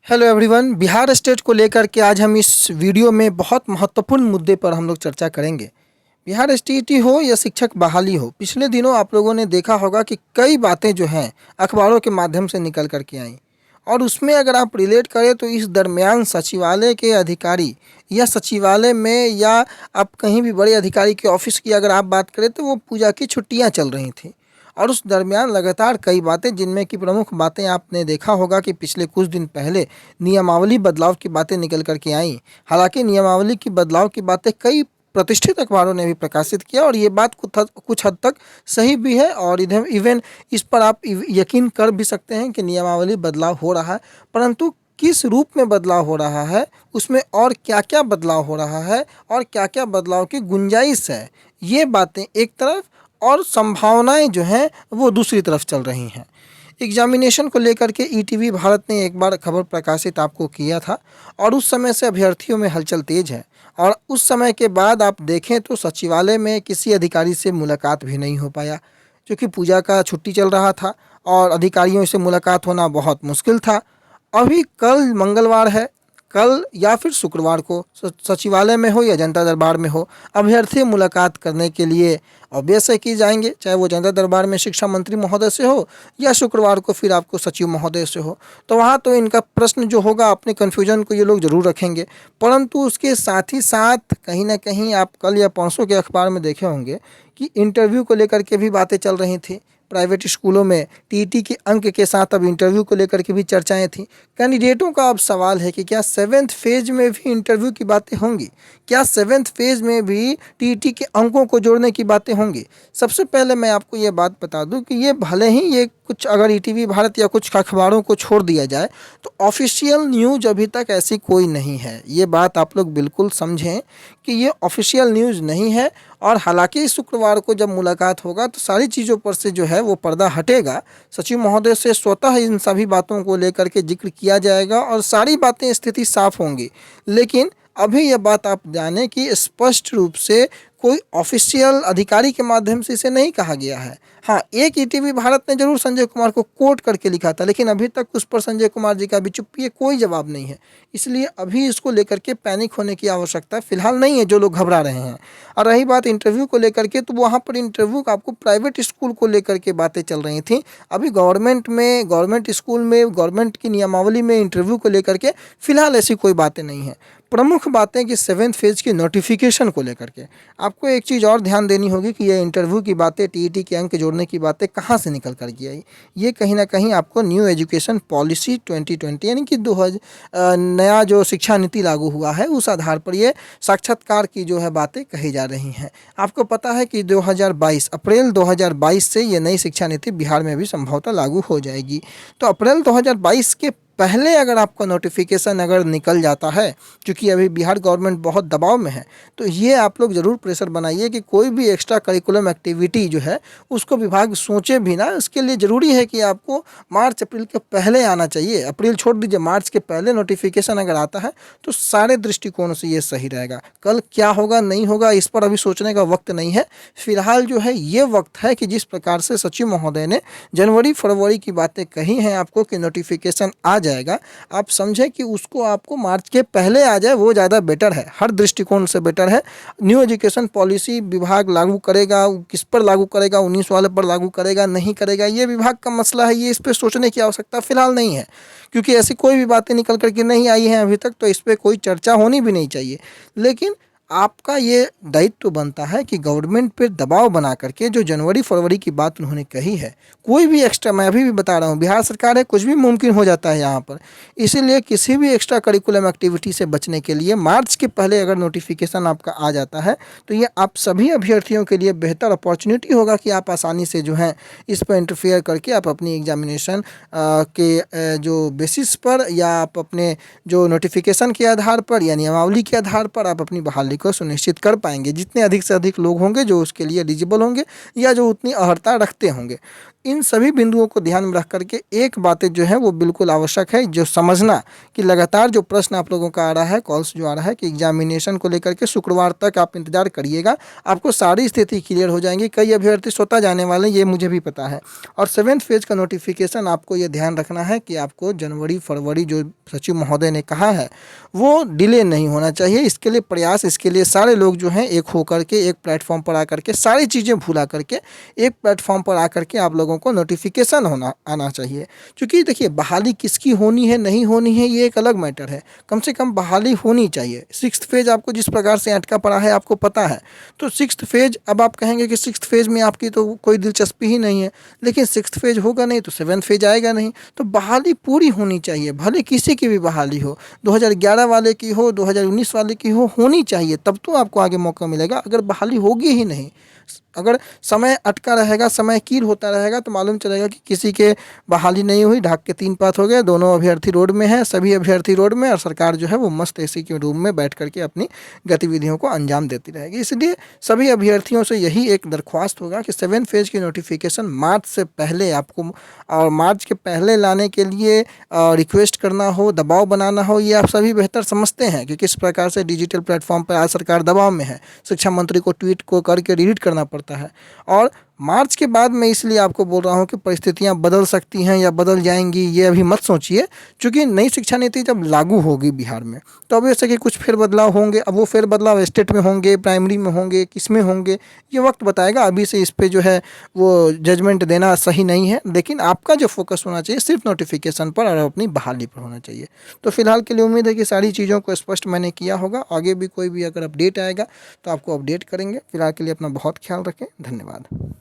Hello everyone. Bihar state को लेकर के आज हम इस वीडियो में बहुत महत्वपूर्ण मुद्दे पर हम लोग चर्चा करेंगे। बिहार एसटीईटी हो या शिक्षक बहाली हो, पिछले दिनों आप लोगों ने देखा होगा कि कई बातें जो हैं अखबारों के माध्यम से निकल कर के आईं, और उसमें अगर आप रिलेट करें तो इस दरमियान सचिवालय के अधिकारी या सचिवालय में या आप कहीं भी बड़े अधिकारी के ऑफिस की अगर आप बात करें तो वो पूजा की छुट्टियां चल रही थी। और उस दरमियान लगातार कई बातें, जिनमें की प्रमुख बातें आपने देखा होगा कि पिछले कुछ दिन पहले नियमावली बदलाव की बातें निकल कर के आईं। हालांकि नियमावली की बदलाव की बातें कई प्रतिष्ठित अखबारों ने भी प्रकाशित किया, और ये बात कुछ हद तक सही भी है, और इधर इवन इस पर आप यकीन कर भी सकते हैं कि नियमावली बदलाव हो रहा है। परंतु किस रूप में बदलाव हो रहा है, उसमें और क्या क्या बदलाव हो रहा है और क्या क्या बदलाव की गुंजाइश है, ये बातें एक तरफ और संभावनाएं जो हैं वो दूसरी तरफ चल रही हैं। एग्जामिनेशन को लेकर के ईटीवी भारत ने एक बार खबर प्रकाशित आपको किया था, और उस समय से अभ्यर्थियों में हलचल तेज है। और उस समय के बाद आप देखें तो सचिवालय में किसी अधिकारी से मुलाकात भी नहीं हो पाया, क्योंकि पूजा का छुट्टी चल रहा था और अधिकारियों से मुलाकात होना बहुत मुश्किल था। अभी कल मंगलवार है, कल या फिर शुक्रवार को सचिवालय में हो या जनता दरबार में हो, अभ्यर्थी मुलाकात करने के लिए ऑब्वियस है कि जाएंगे, चाहे वो जनता दरबार में शिक्षा मंत्री महोदय से हो या शुक्रवार को फिर आपको सचिव महोदय से हो। तो वहाँ तो इनका प्रश्न जो होगा, अपने कन्फ्यूजन को ये लोग जरूर रखेंगे। परंतु उसके साथ ही साथ कहीं ना कहीं आप कल या परसों के अखबार में देखे होंगे कि इंटरव्यू को लेकर के भी बातें चल रही थी। प्राइवेट स्कूलों में टीईटी के अंक के साथ अब इंटरव्यू को लेकर के भी चर्चाएं थी। कैंडिडेटों का अब सवाल है कि क्या 7th फेज में भी इंटरव्यू की बातें होंगी, क्या 7th फेज में भी टीईटी के अंकों को जोड़ने की बातें होंगी। सबसे पहले मैं आपको ये बात बता दूं कि ये भले ही ये कुछ अगर ईटीवी भारत या कुछ अखबारों को छोड़ दिया जाए तो ऑफिशियल न्यूज अभी तक ऐसी कोई नहीं है। ये बात आप लोग बिल्कुल समझें कि ये ऑफिशियल न्यूज़ नहीं है। और हालांकि शुक्रवार को जब मुलाकात होगा तो सारी चीज़ों पर से जो है वो पर्दा हटेगा। सचिव महोदय से स्वतः इन सभी बातों को लेकर के जिक्र किया जाएगा और सारी बातें स्थिति साफ होंगी। लेकिन अभी यह बात आप जानें कि स्पष्ट रूप से कोई ऑफिशियल अधिकारी के माध्यम से इसे नहीं कहा गया है। हाँ, एक ईटीवी भारत ने जरूर संजय कुमार को कोट करके लिखा था, लेकिन अभी तक उस पर संजय कुमार जी का भी चुप्पी है, कोई जवाब नहीं है। इसलिए अभी इसको लेकर के पैनिक होने की आवश्यकता फिलहाल नहीं है, जो लोग घबरा रहे हैं। और रही बात इंटरव्यू को लेकर के, तो वहाँ पर इंटरव्यू का आपको प्राइवेट स्कूल को लेकर के बातें चल रही थी। अभी गवर्नमेंट स्कूल में गवर्नमेंट की नियमावली में इंटरव्यू को लेकर के फिलहाल ऐसी कोई बातें नहीं है। प्रमुख बातें कि 7th फेज की नोटिफिकेशन को लेकर के आपको एक चीज़ और ध्यान देनी होगी कि ये इंटरव्यू की बातें, टीईटी के अंक जोड़ने की बातें कहाँ से निकल कर के आई। ये कहीं ना कहीं आपको न्यू एजुकेशन पॉलिसी 2020 यानी कि नया जो शिक्षा नीति लागू हुआ है उस आधार पर ये साक्षात्कार की जो है बातें कही जा रही हैं। आपको पता है कि अप्रैल 2022 से ये नई शिक्षा नीति बिहार में भी संभवतः लागू हो जाएगी। तो अप्रैल 2022 के पहले अगर आपका नोटिफिकेशन अगर निकल जाता है, क्योंकि अभी बिहार गवर्नमेंट बहुत दबाव में है, तो ये आप लोग ज़रूर प्रेशर बनाइए कि कोई भी एक्स्ट्रा करिकुलम एक्टिविटी जो है उसको विभाग सोचे भी ना। इसके लिए ज़रूरी है कि आपको मार्च अप्रैल के पहले आना चाहिए। अप्रैल छोड़ दीजिए, मार्च के पहले नोटिफिकेशन अगर आता है तो सारे दृष्टिकोणों से ये सही रहेगा। कल क्या होगा नहीं होगा इस पर अभी सोचने का वक्त नहीं है। फिलहाल जो है ये वक्त है कि जिस प्रकार से सचिव महोदय ने जनवरी फरवरी की बातें कही हैं आपको कि नोटिफिकेशन आ जाएगा, आप समझें कि उसको आपको मार्च के पहले आ जाए, वो ज़्यादा बेटर है, हर दृष्टिकोण से बेटर है। न्यू एजुकेशन पॉलिसी विभाग लागू करेगा, किस पर लागू करेगा, 19 वाले पर लागू करेगा नहीं करेगा, ये विभाग का मसला है। ये इस पर सोचने की आवश्यकता फिलहाल नहीं है, क्योंकि ऐसी कोई भी बातें निकल करके नहीं आई हैं अभी तक, तो इस पर कोई चर्चा होनी भी नहीं चाहिए। लेकिन आपका ये दायित्व बनता है कि गवर्नमेंट पर दबाव बना करके जो जनवरी फरवरी की बात उन्होंने कही है, कोई भी एक्स्ट्रा, मैं अभी भी बता रहा हूँ बिहार सरकार है, कुछ भी मुमकिन हो जाता है यहाँ पर। इसीलिए किसी भी एक्स्ट्रा करिकुलम एक्टिविटी से बचने के लिए मार्च के पहले अगर नोटिफिकेशन आपका आ जाता है तो ये आप सभी अभ्यर्थियों के लिए बेहतर अपॉर्चुनिटी होगा कि आप आसानी से जो है इस पर इंटरफेयर करके आप अपनी एग्जामिनेशन के जो बेसिस पर या आप अपने जो नोटिफिकेशन के आधार पर या नियमावली के आधार पर आप अपनी बहाली को सुनिश्चित कर पाएंगे। जितने अधिक से अधिक लोग होंगे जो उसके लिए एलिजिबल होंगे या जो उतनी अर्हता रखते होंगे। इन सभी बिंदुओं को ध्यान में रख करके एक बातें जो है वो बिल्कुल आवश्यक है, जो समझना कि लगातार जो प्रश्न आप लोगों का आ रहा है, कॉल्स जो आ रहा है कि एग्जामिनेशन को लेकर के शुक्रवार तक आप इंतजार करिएगा, आपको सारी स्थिति क्लियर हो जाएंगी। कई अभ्यर्थी स्वतः जाने वाले हैं, ये मुझे भी पता है। और 7th फेज का नोटिफिकेशन आपको ये ध्यान रखना है कि आपको जनवरी फरवरी जो सचिव महोदय ने कहा है वो डिले नहीं होना चाहिए। इसके लिए प्रयास, इसके लिए सारे लोग जो हैं एक होकर के एक प्लेटफॉर्म पर आकर के सारी चीज़ें भूला करके एक प्लेटफॉर्म पर आकर के आप लोगों को नोटिफिकेशन आना चाहिए। क्योंकि देखिए, बहाली किसकी होनी है नहीं होनी है ये एक अलग मैटर है, कम से कम बहाली होनी चाहिए। 6th फेज आपको जिस प्रकार से अटका पड़ा है आपको पता है, तो 6th फेज, अब आप कहेंगे कि 6th फेज में आपकी तो कोई दिलचस्पी ही नहीं है, लेकिन 6th फेज होगा नहीं तो 7th फेज आएगा नहीं। तो बहाली पूरी होनी चाहिए, भले किसी की भी बहाली हो, 2011 वाले की हो, 2019 वाले की हो, होनी चाहिए, तब तो आपको आगे मौका मिलेगा। अगर बहाली होगी ही नहीं, अगर समय अटका रहेगा, समय कील होता रहेगा, तो मालूम चलेगा कि किसी के बहाली नहीं हुई, ढाक के 3 पात हो गए, दोनों अभ्यर्थी रोड में हैं, सभी अभ्यर्थी रोड में, और सरकार जो है वो मस्त एसी के रूम में बैठ करके अपनी गतिविधियों को अंजाम देती रहेगी। इसलिए सभी अभ्यर्थियों से यही एक दरख्वास्त होगा कि 7th फेज की नोटिफिकेशन मार्च से पहले आपको, और मार्च के पहले लाने के लिए रिक्वेस्ट करना हो, दबाव बनाना हो, ये आप सभी बेहतर समझते हैं कि किस प्रकार से डिजिटल प्लेटफॉर्म पर आज सरकार दबाव में है। शिक्षा मंत्री को ट्वीट को करके डिलीट करना पड़ता है। और मार्च के बाद मैं इसलिए आपको बोल रहा हूँ कि परिस्थितियाँ बदल सकती हैं या बदल जाएंगी, ये अभी मत सोचिए, क्योंकि नई शिक्षा नीति जब लागू होगी बिहार में तो अब ऐसे कि कुछ फिर बदलाव होंगे। अब वो फिर बदलाव स्टेट में होंगे, प्राइमरी में होंगे, किस में होंगे, ये वक्त बताएगा। अभी से इस पर जो है वो जजमेंट देना सही नहीं है, लेकिन आपका जो फोकस होना चाहिए सिर्फ नोटिफिकेशन पर और अपनी बहाली पर होना चाहिए। तो फिलहाल के लिए उम्मीद है कि सारी चीज़ों को स्पष्ट मैंने किया होगा। आगे भी कोई भी अगर अपडेट आएगा तो आपको अपडेट करेंगे। फिलहाल के लिए अपना बहुत ख्याल रखें। धन्यवाद।